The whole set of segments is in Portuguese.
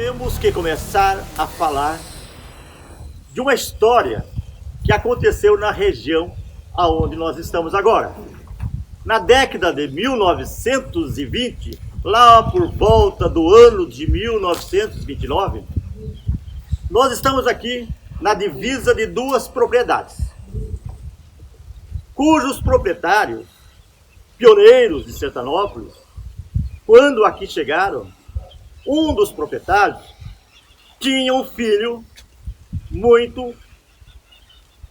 Temos que começar a falar de uma história que aconteceu na região aonde nós estamos agora. Na década de 1920, lá por volta do ano de 1929, nós estamos aqui na divisa de duas propriedades, cujos proprietários, pioneiros de Sertanópolis, quando aqui chegaram, um dos proprietários tinha um filho muito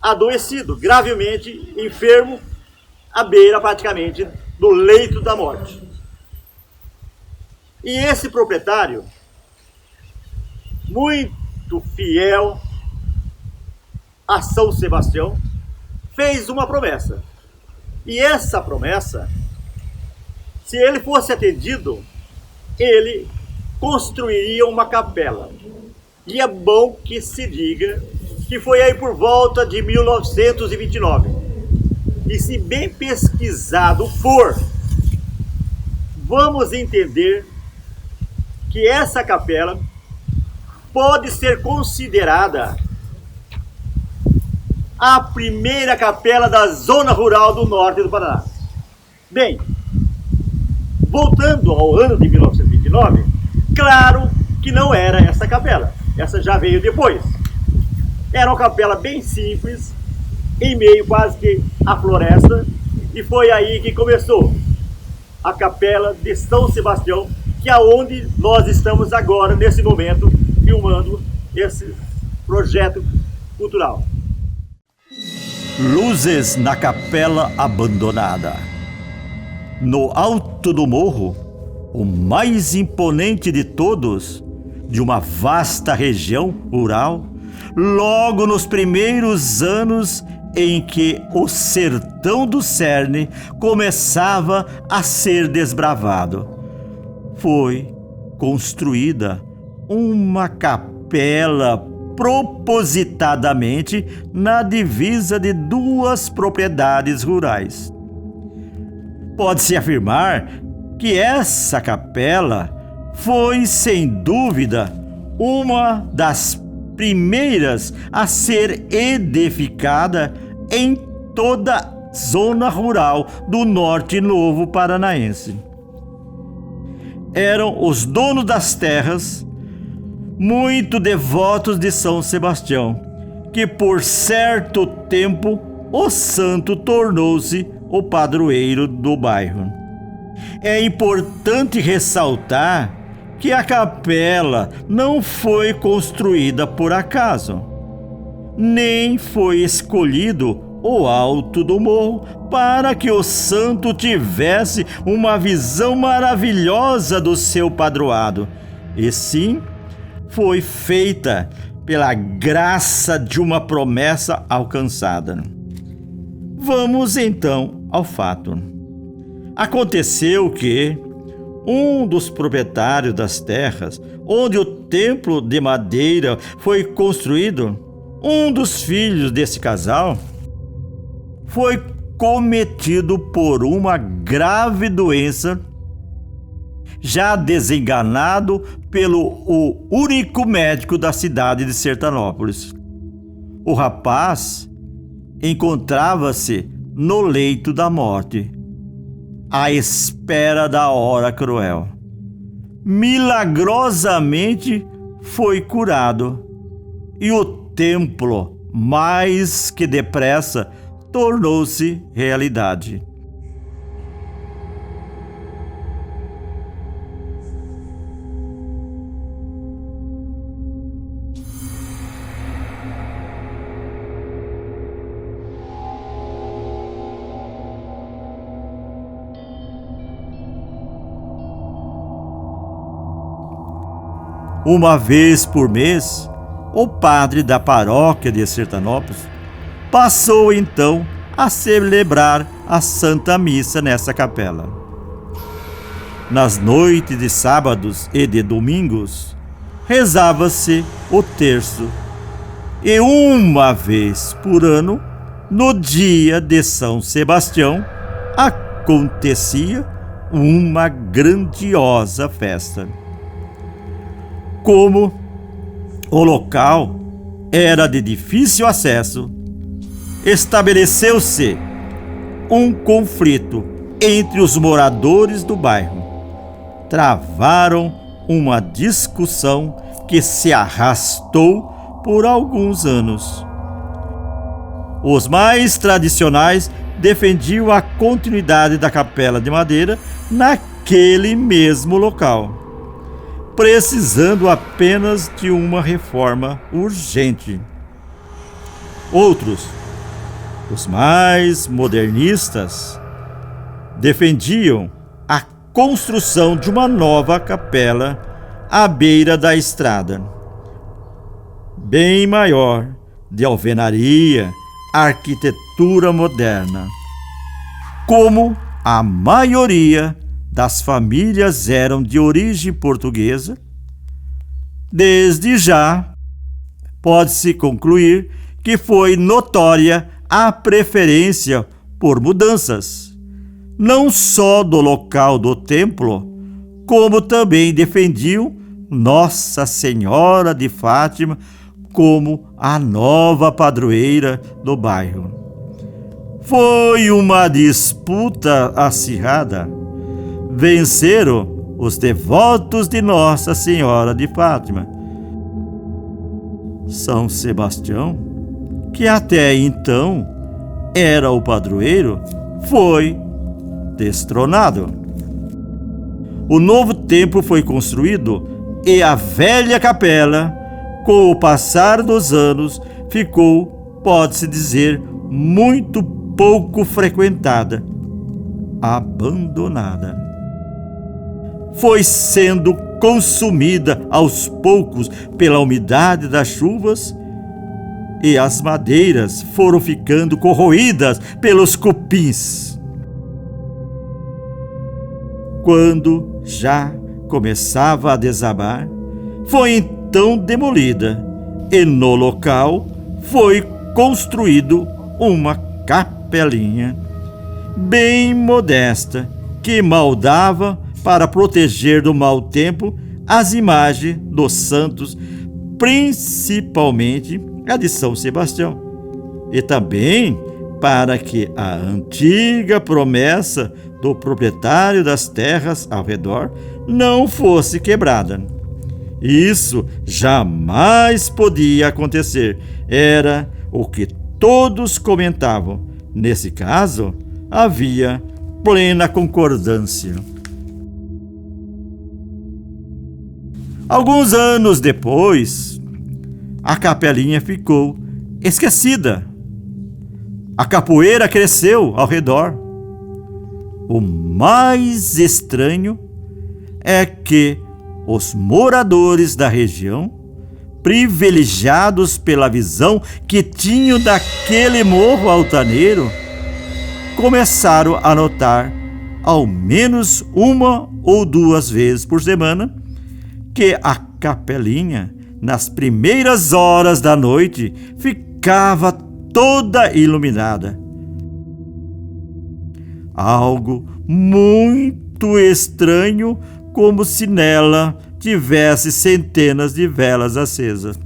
adoecido, gravemente enfermo, à beira praticamente do leito da morte. E esse proprietário, muito fiel a São Sebastião, fez uma promessa. E essa promessa, se ele fosse atendido, ele construiria uma capela. E é bom que se diga que foi aí por volta de 1929. E se bem pesquisado for, vamos entender que essa capela pode ser considerada a primeira capela da zona rural do norte do Paraná. Bem, voltando ao ano de 1929, claro que não era essa capela, essa já veio depois. Era uma capela bem simples, em meio quase que à floresta, e foi aí que começou a capela de São Sebastião, que é onde nós estamos agora, nesse momento, filmando esse projeto cultural. Luzes na capela abandonada. No alto do morro, o mais imponente de todos, de uma vasta região rural, logo nos primeiros anos em que o sertão do Cerne começava a ser desbravado, foi construída uma capela propositadamente na divisa de duas propriedades rurais. Pode-se afirmar que essa capela foi, sem dúvida, uma das primeiras a ser edificada em toda a zona rural do Norte Novo Paranaense. Eram os donos das terras, muito devotos de São Sebastião, que por certo tempo o santo tornou-se o padroeiro do bairro. É importante ressaltar que a capela não foi construída por acaso, nem foi escolhido o alto do morro para que o santo tivesse uma visão maravilhosa do seu padroado, e sim foi feita pela graça de uma promessa alcançada. Vamos então ao fato. Aconteceu que um dos proprietários das terras onde o templo de madeira foi construído, um dos filhos desse casal, foi cometido por uma grave doença, já desenganado pelo o único médico da cidade de Sertanópolis. O rapaz encontrava-se no leito da morte, à espera da hora cruel. Milagrosamente foi curado, e o templo, mais que depressa, tornou-se realidade. Uma vez por mês, o padre da paróquia de Sertanópolis passou então a celebrar a Santa Missa nessa capela. Nas noites de sábados e de domingos, rezava-se o terço, e uma vez por ano, no dia de São Sebastião, acontecia uma grandiosa festa. Como o local era de difícil acesso, estabeleceu-se um conflito entre os moradores do bairro. Travaram uma discussão que se arrastou por alguns anos. Os mais tradicionais defendiam a continuidade da capela de madeira naquele mesmo local, precisando apenas de uma reforma urgente. Outros, os mais modernistas, defendiam a construção de uma nova capela à beira da estrada, bem maior, de alvenaria, arquitetura moderna. Como a maioria das famílias eram de origem portuguesa, desde já pode-se concluir que foi notória a preferência por mudanças, não só do local do templo, como também defendiam Nossa Senhora de Fátima como a nova padroeira do bairro. Foi uma disputa acirrada. Venceram os devotos de Nossa Senhora de Fátima. São Sebastião, que até então era o padroeiro, foi destronado. O novo templo foi construído e a velha capela, com o passar dos anos, ficou, pode-se dizer, muito pouco frequentada, abandonada. Foi sendo consumida aos poucos pela umidade das chuvas e as madeiras foram ficando corroídas pelos cupins. Quando já começava a desabar, foi então demolida e no local foi construído uma capelinha bem modesta que mal dava para proteger do mau tempo as imagens dos santos, principalmente a de São Sebastião, e também para que a antiga promessa do proprietário das terras ao redor não fosse quebrada. Isso jamais podia acontecer, era o que todos comentavam. Nesse caso, havia plena concordância. Alguns anos depois, a capelinha ficou esquecida. A capoeira cresceu ao redor. O mais estranho é que os moradores da região, privilegiados pela visão que tinham daquele morro altaneiro, começaram a notar, ao menos uma ou duas vezes por semana, que a capelinha, nas primeiras horas da noite, ficava toda iluminada. Algo muito estranho, como se nela tivesse centenas de velas acesas.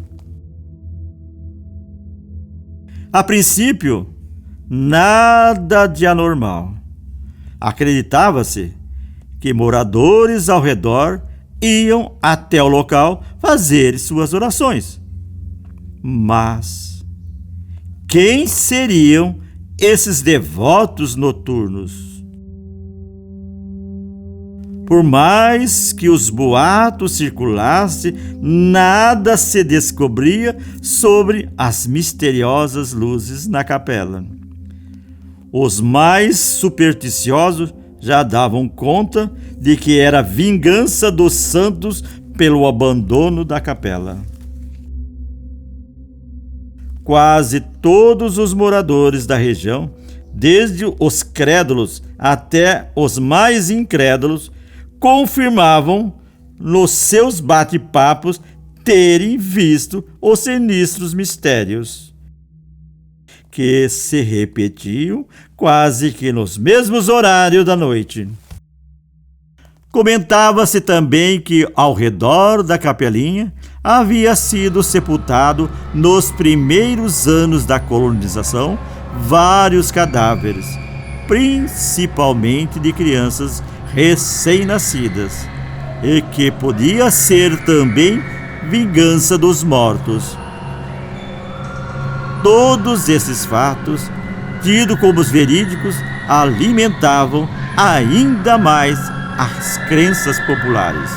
A princípio, nada de anormal. Acreditava-se que moradores ao redor iam até o local fazer suas orações. Mas quem seriam esses devotos noturnos? Por mais que os boatos circulassem, nada se descobria sobre as misteriosas luzes na capela. Os mais supersticiosos já davam conta de que era vingança dos santos pelo abandono da capela. Quase todos os moradores da região, desde os crédulos até os mais incrédulos, confirmavam nos seus bate-papos terem visto os sinistros mistérios, que se repetiam quase que nos mesmos horários da noite. Comentava-se também que ao redor da capelinha havia sido sepultado nos primeiros anos da colonização vários cadáveres, principalmente de crianças recém-nascidas, e que podia ser também vingança dos mortos. Todos esses fatos, tidos como os verídicos, alimentavam ainda mais as crenças populares.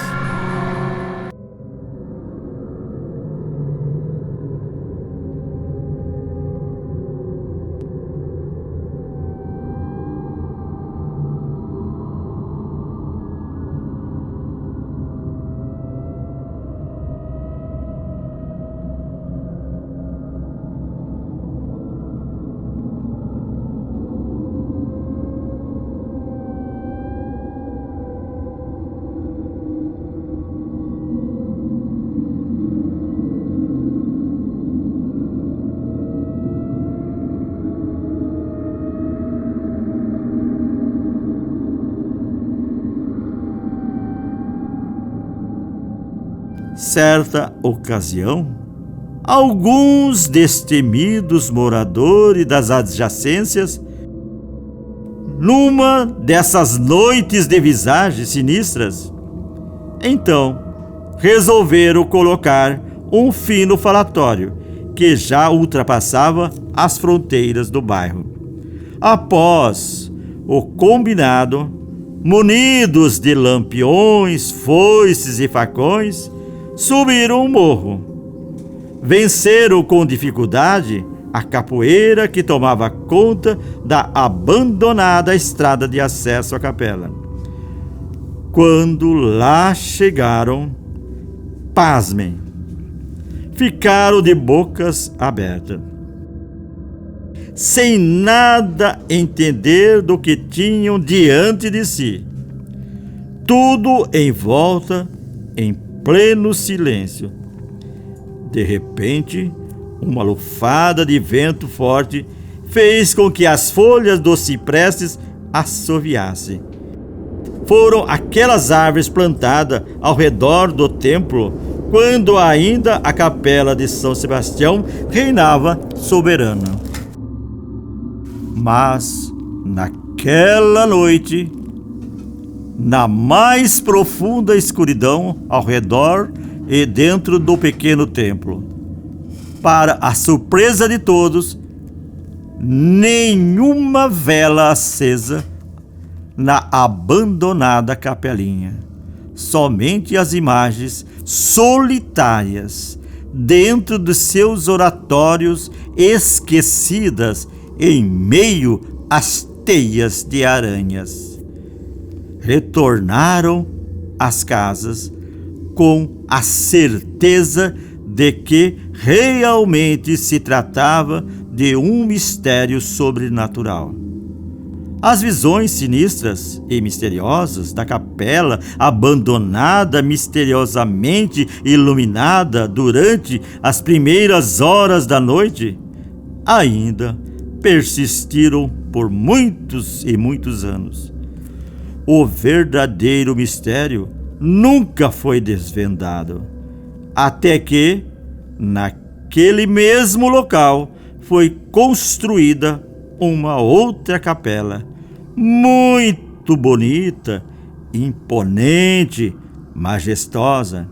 Certa ocasião, alguns destemidos moradores das adjacências, numa dessas noites de visagens sinistras, então resolveram colocar um fim no falatório que já ultrapassava as fronteiras do bairro. Após o combinado, munidos de lampiões, foices e facões, subiram o morro. Venceram com dificuldade a capoeira que tomava conta da abandonada estrada de acesso à capela. Quando lá chegaram, pasmem, ficaram de bocas abertas, sem nada entender do que tinham diante de si. Tudo em volta em pleno silêncio. De repente, uma lufada de vento forte fez com que as folhas dos ciprestes assoviassem. Foram aquelas árvores plantadas ao redor do templo quando ainda a capela de São Sebastião reinava soberana. Mas, naquela noite, na mais profunda escuridão ao redor e dentro do pequeno templo, para a surpresa de todos, nenhuma vela acesa na abandonada capelinha. Somente as imagens solitárias dentro dos seus oratórios, esquecidas em meio às teias de aranhas. Retornaram às casas com a certeza de que realmente se tratava de um mistério sobrenatural. As visões sinistras e misteriosas da capela abandonada, misteriosamente iluminada durante as primeiras horas da noite, ainda persistiram por muitos e muitos anos. O verdadeiro mistério nunca foi desvendado, até que, naquele mesmo local, foi construída uma outra capela, muito bonita, imponente, majestosa.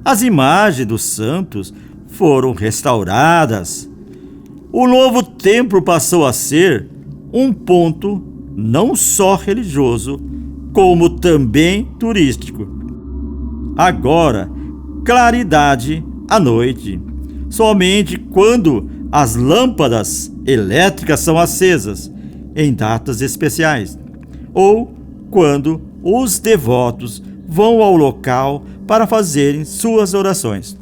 As imagens dos santos foram restauradas. O novo templo passou a ser um ponto não só religioso, como também turístico. Agora, claridade à noite, somente quando as lâmpadas elétricas são acesas em datas especiais, ou quando os devotos vão ao local para fazerem suas orações.